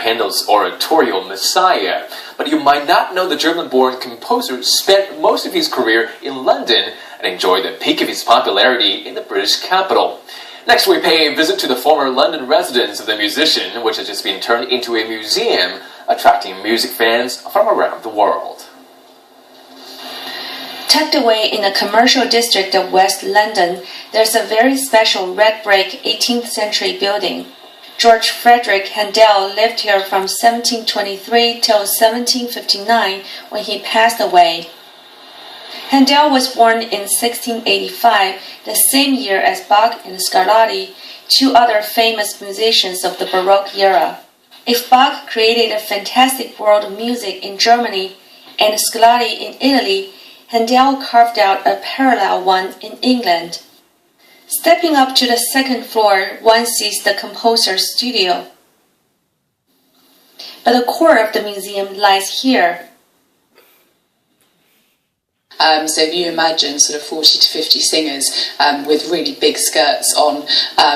Handel's oratorio Messiah, but you might not know the German-born composer spent most of his career in London and enjoyed the peak of his popularity in the British capital. Next, we pay a visit to the former London residence of the musician, which has just been turned into a museum, attracting music fans from around the world. Tucked away in the commercial district of West London, there's a very special red brick 18th century building. George Frederick Handel lived here from 1723 till 1759 when he passed away. Handel was born in 1685, the same year as Bach and Scarlatti, two other famous musicians of the Baroque era. If Bach created a fantastic world of music in Germany and Scarlatti in Italy, Handel carved out a parallel one in England. Stepping up to the second floor, one sees the composer's studio. But the core of the museum lies here. So if you imagine sort of 40 to 50 singers with really big skirts on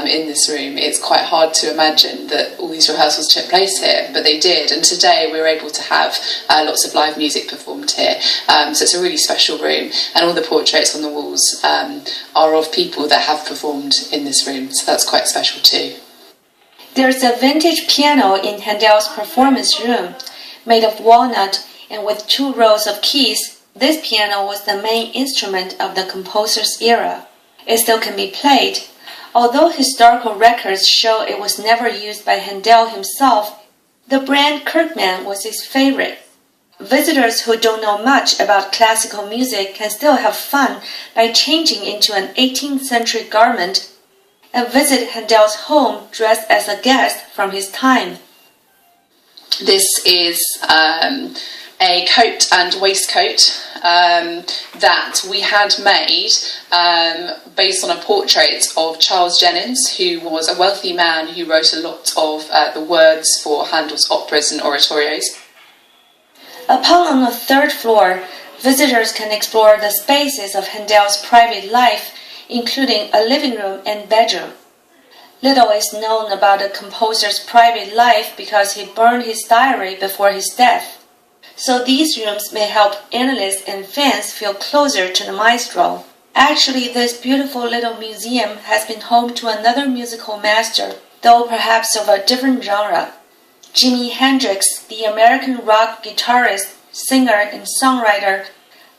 in this room, it's quite hard to imagine that all these rehearsals took place here, but they did. And today we're able to have lots of live music performed here. So it's a really special room, and all the portraits on the walls are of people that have performed in this room, so that's quite special too. There's a vintage piano in Handel's performance room, made of walnut and with 2 rows of keys. This piano was the main instrument of the composer's era. It still can be played, although historical records show it was never used by Handel himself. The brand Kirkman was his favorite. Visitors who don't know much about classical music can still have fun by changing into an 18th century garment and visit Handel's home dressed as a guest from his time. This is a coat and waistcoat that we had made based on a portrait of Charles Jennens, who was a wealthy man who wrote a lot of the words for Handel's operas and oratorios. Up on the 3rd floor, visitors can explore the spaces of Handel's private life, including a living room and bedroom. Little is known about the composer's private life because he burned his diary before his death. So these rooms may help analysts and fans feel closer to the maestro. Actually, this beautiful little museum has been home to another musical master, though perhaps of a different genre. Jimi Hendrix, the American rock guitarist, singer, and songwriter,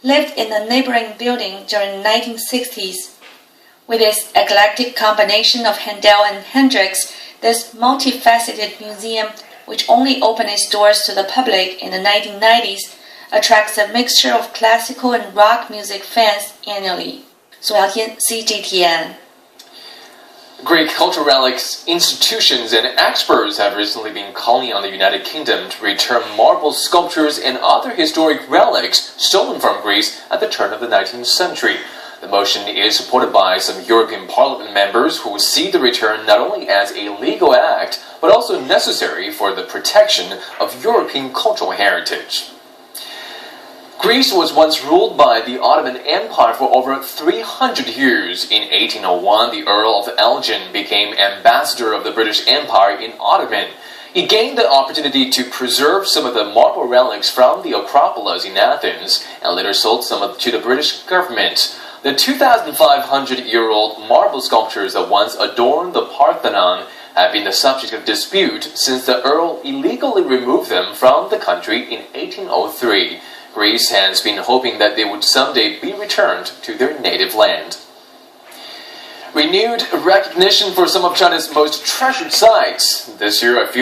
lived in the neighboring building during the 1960s. With its eclectic combination of Handel and Hendrix, this multifaceted museum, which only opened its doors to the public in the 1990s, attracts a mixture of classical and rock music fans annually. 宋瑶天 CGTN. Greek cultural relics, institutions, and experts have recently been calling on the United Kingdom to return marble sculptures and other historic relics stolen from Greece at the turn of the 19th century. The motion is supported by some European Parliament members who see the return not only as a legal act, but also necessary for the protection of European cultural heritage. Greece was once ruled by the Ottoman Empire for over 300 years. In 1801, the Earl of Elgin became ambassador of the British Empire in Ottoman. He gained the opportunity to preserve some of the marble relics from the Acropolis in Athens and later sold some to the British government. The 2,500-year-old marble sculptures that once adorned the Parthenon have been the subject of dispute since the Earl illegally removed them from the country in 1803. Greece has been hoping that they would someday be returned to their native land. Renewed recognition for some of China's most treasured sites. This year, a few